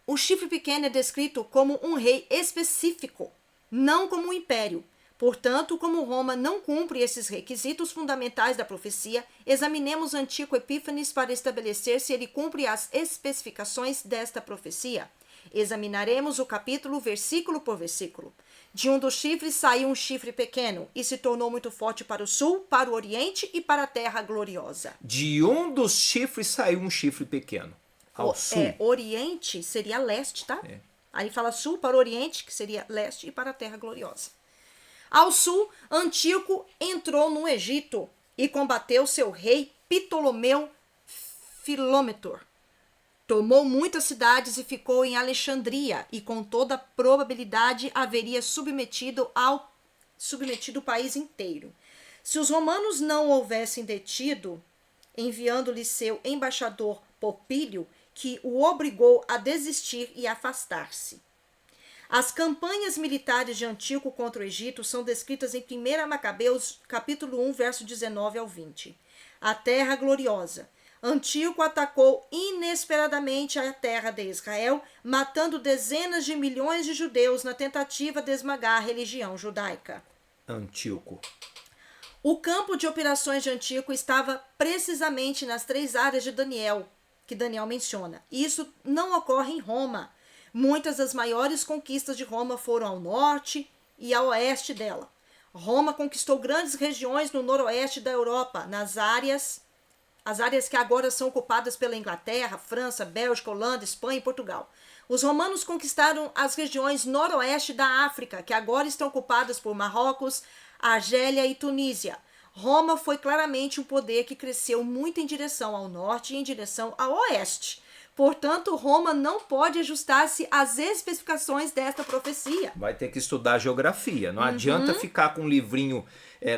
o chifre pequeno é descrito como um rei específico, não como um império. Portanto, como Roma não cumpre esses requisitos fundamentais da profecia, examinemos Antíoco Epífanes para estabelecer se ele cumpre as especificações desta profecia. Examinaremos o capítulo versículo por versículo. De um dos chifres saiu um chifre pequeno e se tornou muito forte para o sul, para o oriente e para a terra gloriosa. De um dos chifres saiu um chifre pequeno. Ao sul. Oriente seria leste, tá? Aí fala sul para o oriente, que seria leste, e para a terra gloriosa. Ao sul, Antíoco entrou no Egito e combateu seu rei Ptolomeu Filômetor. Tomou muitas cidades e ficou em Alexandria, e com toda probabilidade haveria submetido o país inteiro. Se os romanos não o houvessem detido, enviando-lhe seu embaixador Popílio, que o obrigou a desistir e afastar-se. As campanhas militares de Antíoco contra o Egito são descritas em 1 Macabeus, capítulo 1, verso 19 ao 20. A terra gloriosa. Antíoco atacou inesperadamente a terra de Israel, matando dezenas de milhões de judeus na tentativa de esmagar a religião judaica. Antíoco. O campo de operações de Antíoco estava precisamente nas 3 áreas de Daniel, que Daniel menciona. Isso não ocorre em Roma. Muitas das maiores conquistas de Roma foram ao norte e ao oeste dela. Roma conquistou grandes regiões no noroeste da Europa, as áreas que agora são ocupadas pela Inglaterra, França, Bélgica, Holanda, Espanha e Portugal. Os romanos conquistaram as regiões noroeste da África, que agora estão ocupadas por Marrocos, Argélia e Tunísia. Roma foi claramente um poder que cresceu muito em direção ao norte e em direção ao oeste. Portanto, Roma não pode ajustar-se às especificações desta profecia. Vai ter que estudar geografia. Não adianta ficar com um livrinho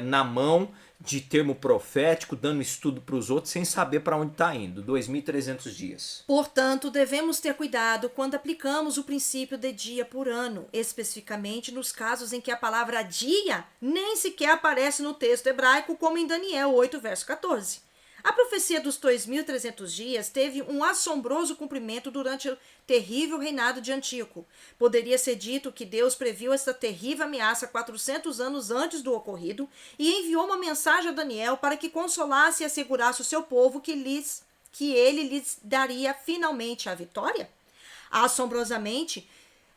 na mão de termo profético, dando estudo para os outros, sem saber para onde está indo. 2.300 dias. Portanto, devemos ter cuidado quando aplicamos o princípio de dia por ano, especificamente nos casos em que a palavra dia nem sequer aparece no texto hebraico, como em Daniel 8, verso 14. A profecia dos 2.300 dias teve um assombroso cumprimento durante o terrível reinado de Antíoco. Poderia ser dito que Deus previu essa terrível ameaça 400 anos antes do ocorrido e enviou uma mensagem a Daniel para que consolasse e assegurasse o seu povo que ele lhes daria finalmente a vitória? Assombrosamente,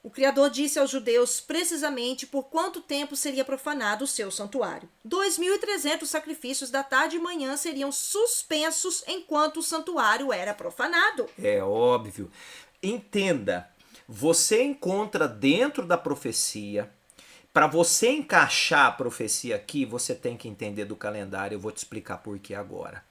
o Criador disse aos judeus precisamente por quanto tempo seria profanado o seu santuário. 2.300 sacrifícios da tarde e manhã seriam suspensos enquanto o santuário era profanado. É óbvio. Entenda, você encontra dentro da profecia, para você encaixar a profecia aqui, você tem que entender do calendário. Eu vou te explicar por que agora.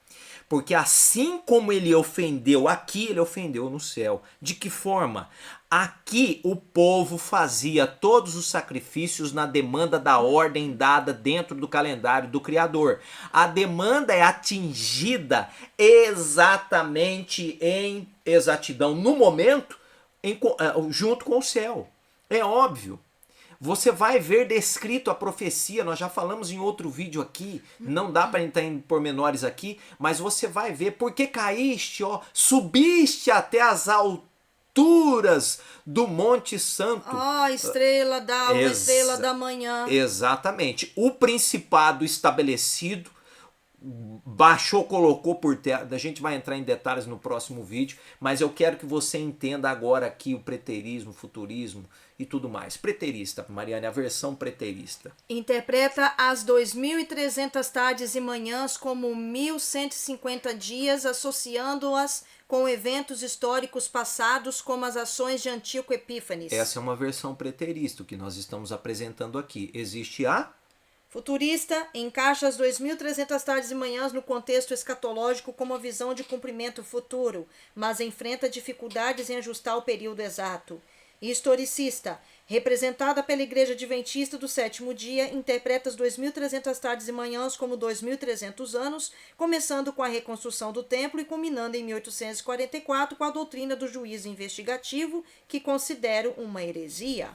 Porque assim como ele ofendeu aqui, ele ofendeu no céu. De que forma? Aqui o povo fazia todos os sacrifícios na demanda da ordem dada dentro do calendário do Criador. A demanda é atingida exatamente em exatidão, no momento, junto com o céu. É óbvio. Você vai ver descrito a profecia, nós já falamos em outro vídeo aqui, não dá para entrar em pormenores aqui, mas você vai ver, porque caíste, subiste até as alturas do Monte Santo. Estrela d'alva, estrela da manhã. Exatamente. O principado estabelecido, baixou, colocou por terra. A gente vai entrar em detalhes no próximo vídeo, mas eu quero que você entenda agora aqui o preterismo, futurismo e tudo mais. Preterista, Mariane, a versão preterista. Interpreta as 2.300 tardes e manhãs como 1.150 dias, associando-as com eventos históricos passados, como as ações de Antíoco Epífanes. Essa é uma versão preterista, o que nós estamos apresentando aqui. Existe a futurista encaixa as 2.300 tardes e manhãs no contexto escatológico como uma visão de cumprimento futuro, mas enfrenta dificuldades em ajustar o período exato. Historicista, representada pela Igreja Adventista do Sétimo Dia, interpreta as 2.300 tardes e manhãs como 2.300 anos, começando com a reconstrução do templo e culminando em 1844 com a doutrina do juízo investigativo, que considero uma heresia.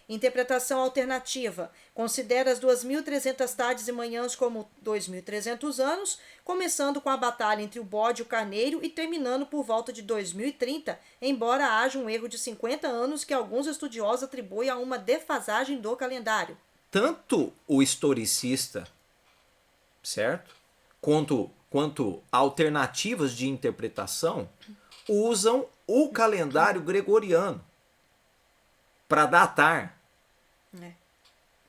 Interpretação alternativa. Considera as 2.300 tardes e manhãs como 2.300 anos, começando com a batalha entre o bode e o carneiro e terminando por volta de 2030, embora haja um erro de 50 anos que alguns estudiosos atribuem a uma defasagem do calendário. Tanto o historicista, certo? Quanto alternativas de interpretação usam o calendário gregoriano para datar.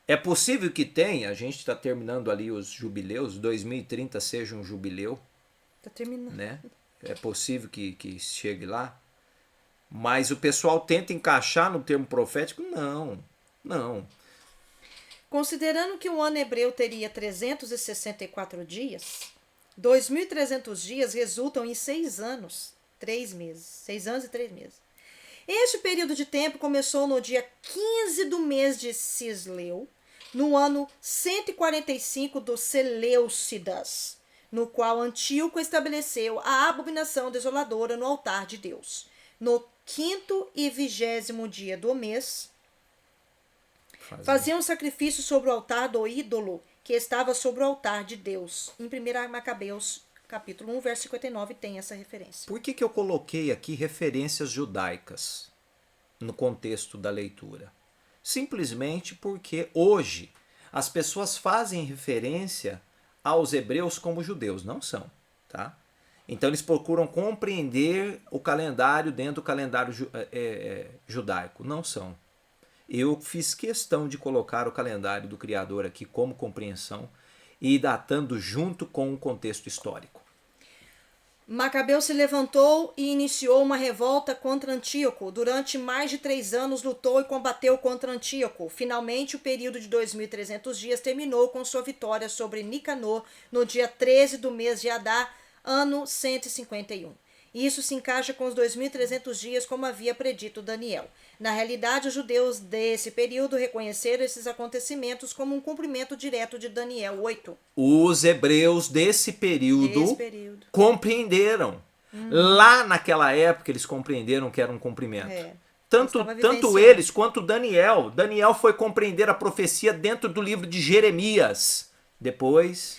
É possível que tenha, a gente está terminando ali os jubileus, 2030 seja um jubileu. Está terminando. Né? É possível que chegue lá. Mas o pessoal tenta encaixar no termo profético? Não. Considerando que o ano hebreu teria 364 dias, 2.300 dias resultam em 6 anos, 3 meses. 6 anos e 3 meses. Este período de tempo começou no dia 15 do mês de Cisleu, no ano 145 dos Seleucidas, no qual Antíoco estabeleceu a abominação desoladora no altar de Deus. No 5º e 20º dia do mês, faziam um sacrifício sobre o altar do ídolo que estava sobre o altar de Deus. Em 1 Macabeus, capítulo 1, verso 59, tem essa referência. Por que eu coloquei aqui referências judaicas no contexto da leitura? Simplesmente porque hoje as pessoas fazem referência aos hebreus como judeus. Não são, tá? Então eles procuram compreender o calendário dentro do calendário judaico. Não são. Eu fiz questão de colocar o calendário do Criador aqui como compreensão e datando junto com o contexto histórico. Macabeu se levantou e iniciou uma revolta contra Antíoco. Durante mais de 3 anos lutou e combateu contra Antíoco. Finalmente, o período de 2.300 dias terminou com sua vitória sobre Nicanor no dia 13 do mês de Adar, ano 151. Isso se encaixa com os 2.300 dias como havia predito Daniel. Na realidade, os judeus desse período reconheceram esses acontecimentos como um cumprimento direto de Daniel 8. Os hebreus desse período compreenderam. Lá naquela época eles compreenderam que era um cumprimento. Tanto eles quanto Daniel. Daniel foi compreender a profecia dentro do livro de Jeremias. Depois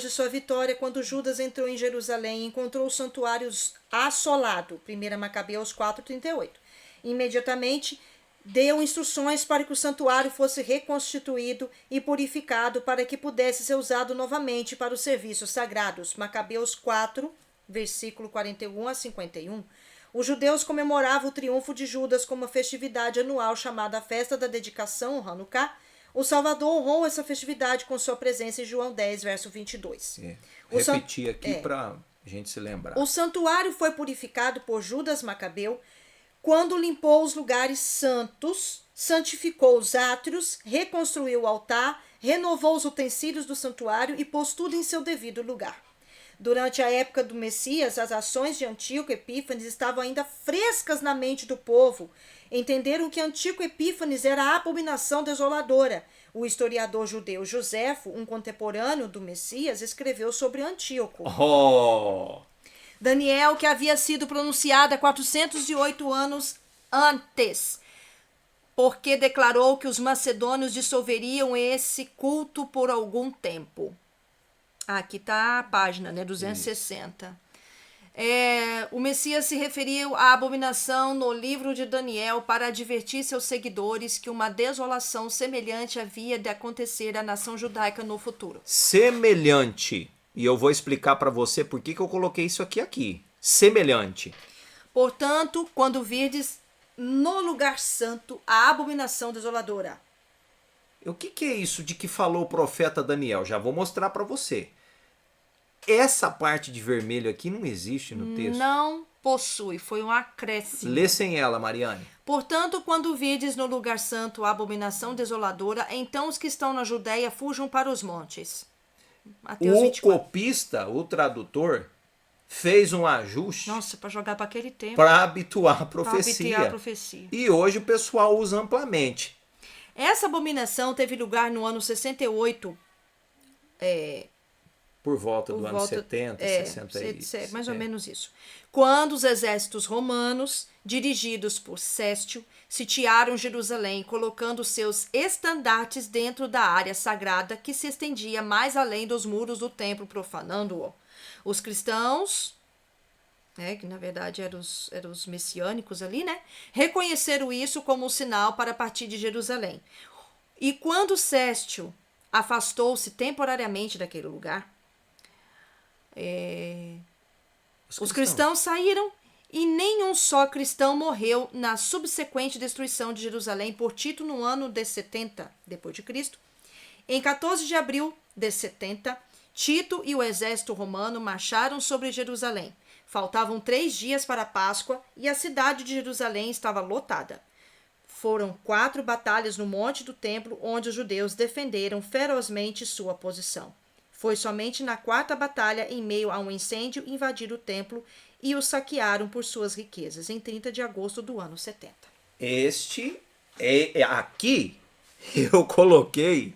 de sua vitória, quando Judas entrou em Jerusalém e encontrou os santuários assolado, 1 Macabeus 4:38, imediatamente deu instruções para que o santuário fosse reconstituído e purificado para que pudesse ser usado novamente para os serviços sagrados. Macabeus 4, versículo 41 a 51. Os judeus comemoravam o triunfo de Judas como uma festividade anual chamada a Festa da Dedicação, o Hanukkah. O Salvador honrou essa festividade com sua presença em João 10, verso 22. Repetir aqui para a gente se lembrar. O santuário foi purificado por Judas Macabeu quando limpou os lugares santos, santificou os átrios, reconstruiu o altar, renovou os utensílios do santuário e pôs tudo em seu devido lugar. Durante a época do Messias, as ações de Antíoco Epífanes estavam ainda frescas na mente do povo. Entenderam que Antíoco Epífanes era a abominação desoladora. O historiador judeu Joséfo, um contemporâneo do Messias, escreveu sobre Antíoco. Daniel, que havia sido pronunciada 408 anos antes, porque declarou que os macedônios dissolveriam esse culto por algum tempo. Aqui está a página, 260. O Messias se referiu à abominação no livro de Daniel para advertir seus seguidores que uma desolação semelhante havia de acontecer à nação judaica no futuro. Semelhante. E eu vou explicar para você por que eu coloquei isso aqui. Semelhante. Portanto, quando virdes no lugar santo a abominação desoladora. O que é isso de que falou o profeta Daniel? Já vou mostrar para você. Essa parte de vermelho aqui não existe no texto. Não possui, foi um acréscimo. Lê sem ela, Mariane. Portanto, quando virdes no lugar santo a abominação desoladora, então os que estão na Judéia fujam para os montes. Mateus 24. Copista, o tradutor, fez um ajuste Nossa, para jogar para aquele tempo. para habituar a Para profecia. habituar a profecia. E hoje o pessoal usa amplamente. Essa abominação teve lugar no ano 68. Por volta do Por ano volta- 70, é, 60 mais ou menos isso. Quando os exércitos romanos, dirigidos por Séstio, sitiaram Jerusalém, colocando seus estandartes dentro da área sagrada que se estendia mais além dos muros do templo, profanando-o. Os cristãos, que na verdade eram os messiânicos ali, né, reconheceram isso como um sinal para partir de Jerusalém. E quando Séstio afastou-se temporariamente daquele lugar, os cristãos saíram e nenhum só cristão morreu na subsequente destruição de Jerusalém por Tito no ano de 70 depois de Cristo. Em 14 de abril de 70, Tito e o exército romano marcharam sobre Jerusalém. Faltavam 3 dias para a Páscoa e a cidade de Jerusalém estava lotada. Foram 4 batalhas no monte do templo onde os judeus defenderam ferozmente sua posição. Foi somente na 4ª batalha, em meio a um incêndio, invadir o templo e o saquearam por suas riquezas, em 30 de agosto do ano 70. Aqui eu coloquei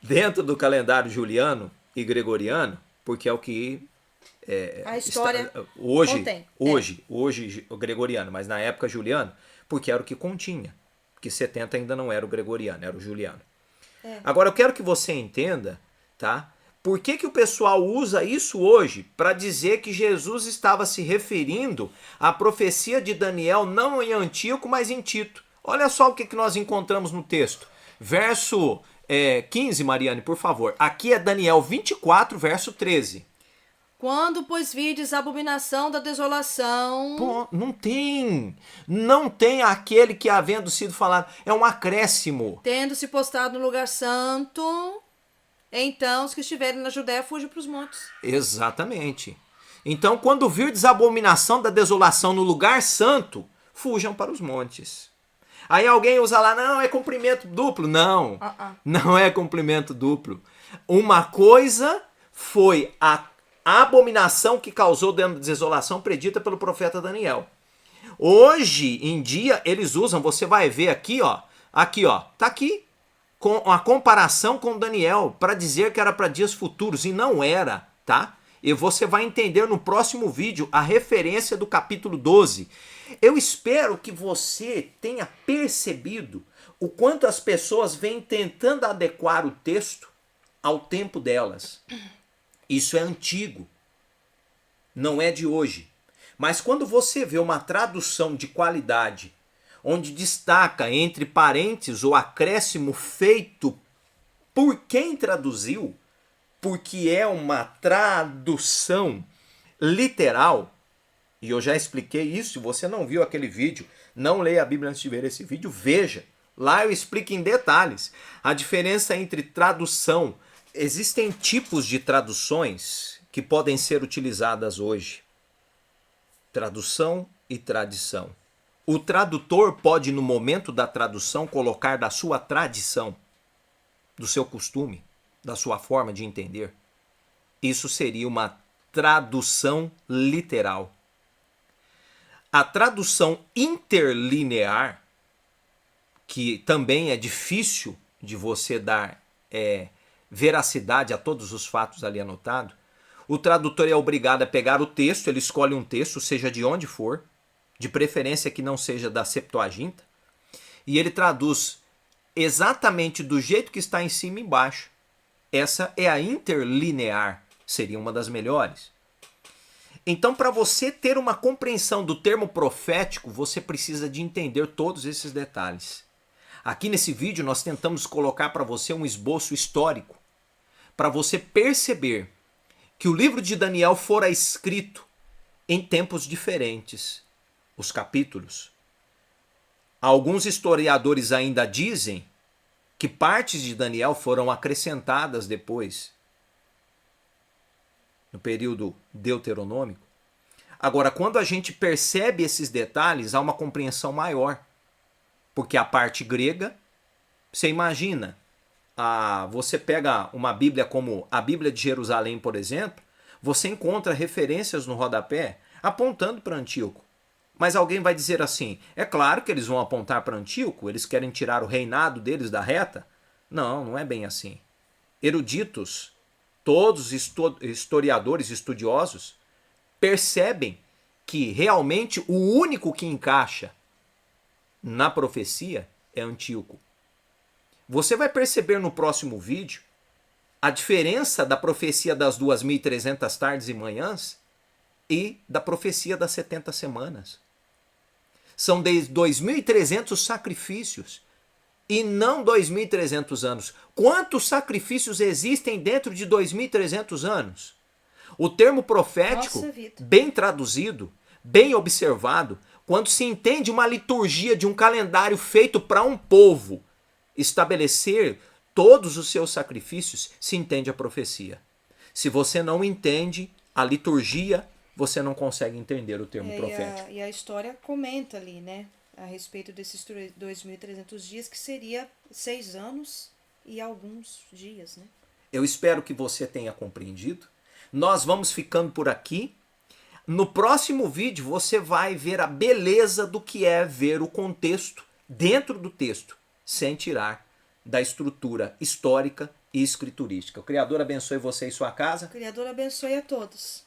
dentro do calendário juliano e gregoriano, porque é o que A história contém. hoje o gregoriano, mas na época juliano, porque era o que continha. Porque 70 ainda não era o gregoriano, era o juliano. Agora eu quero que você entenda, tá? Por que o pessoal usa isso hoje para dizer que Jesus estava se referindo à profecia de Daniel não em Antíoco, mas em Tito? Olha só o que nós encontramos no texto. Verso 15, Mariane, por favor. Aqui é Daniel 24, verso 13. Quando, pois, vides a abominação da desolação... Pô, não tem aquele que havendo sido falado. É um acréscimo. Tendo-se postado no lugar santo... Então, os que estiverem na Judéia fujam para os montes. Exatamente. Então, quando virdes a abominação da desolação no lugar santo, fujam para os montes. Aí alguém usa lá, não, é cumprimento duplo. Não, não é cumprimento duplo. Uma coisa foi a abominação que causou desolação predita pelo profeta Daniel. Hoje em dia, eles usam, você vai ver aqui, ó, tá aqui. Com a comparação com Daniel, para dizer que era para dias futuros, e não era, tá? E você vai entender no próximo vídeo a referência do capítulo 12. Eu espero que você tenha percebido o quanto as pessoas vêm tentando adequar o texto ao tempo delas. Isso é antigo, não é de hoje. Mas quando você vê uma tradução de qualidade, onde destaca entre parênteses o acréscimo feito por quem traduziu, porque é uma tradução literal, e eu já expliquei isso, se você não viu aquele vídeo, não leia a Bíblia antes de ver esse vídeo, veja. Lá eu explico em detalhes a diferença entre tradução. Existem tipos de traduções que podem ser utilizadas hoje. Tradução e tradição. O tradutor pode, no momento da tradução, colocar da sua tradição, do seu costume, da sua forma de entender. Isso seria uma tradução literal. A tradução interlinear, que também é difícil de você dar veracidade a todos os fatos ali anotados, o tradutor é obrigado a pegar o texto, ele escolhe um texto, seja de onde for, de preferência que não seja da Septuaginta, e ele traduz exatamente do jeito que está em cima e embaixo. Essa é a interlinear, seria uma das melhores. Então, para você ter uma compreensão do termo profético, você precisa de entender todos esses detalhes. Aqui nesse vídeo nós tentamos colocar para você um esboço histórico, para você perceber que o livro de Daniel fora escrito em tempos diferentes. Os capítulos. Alguns historiadores ainda dizem que partes de Daniel foram acrescentadas depois, no período deuteronômico. Agora, quando a gente percebe esses detalhes, há uma compreensão maior. Porque a parte grega, você imagina, você pega uma Bíblia como a Bíblia de Jerusalém, por exemplo, Você encontra referências no rodapé apontando para Antíoco. Mas alguém vai dizer assim, é claro que eles vão apontar para Antíoco, eles querem tirar o reinado deles da reta. Não, não é bem assim. Eruditos, todos historiadores estudiosos, percebem que realmente o único que encaixa na profecia é Antíoco. Você vai perceber no próximo vídeo a diferença da profecia das 2.300 tardes e manhãs e da profecia das 70 semanas. São 2.300 sacrifícios e não 2.300 anos. Quantos sacrifícios existem dentro de 2.300 anos? O termo profético, bem traduzido, bem observado, quando se entende uma liturgia de um calendário feito para um povo estabelecer todos os seus sacrifícios, se entende a profecia. Se você não entende a liturgia, você não consegue entender o termo profético. E a história comenta ali, né, a respeito desses 2.300 dias, que seria 6 anos e alguns dias, né? Eu espero que você tenha compreendido. Nós vamos ficando por aqui. No próximo vídeo você vai ver a beleza do que é ver o contexto dentro do texto, sem tirar da estrutura histórica e escriturística. O Criador abençoe você e sua casa. O Criador abençoe a todos.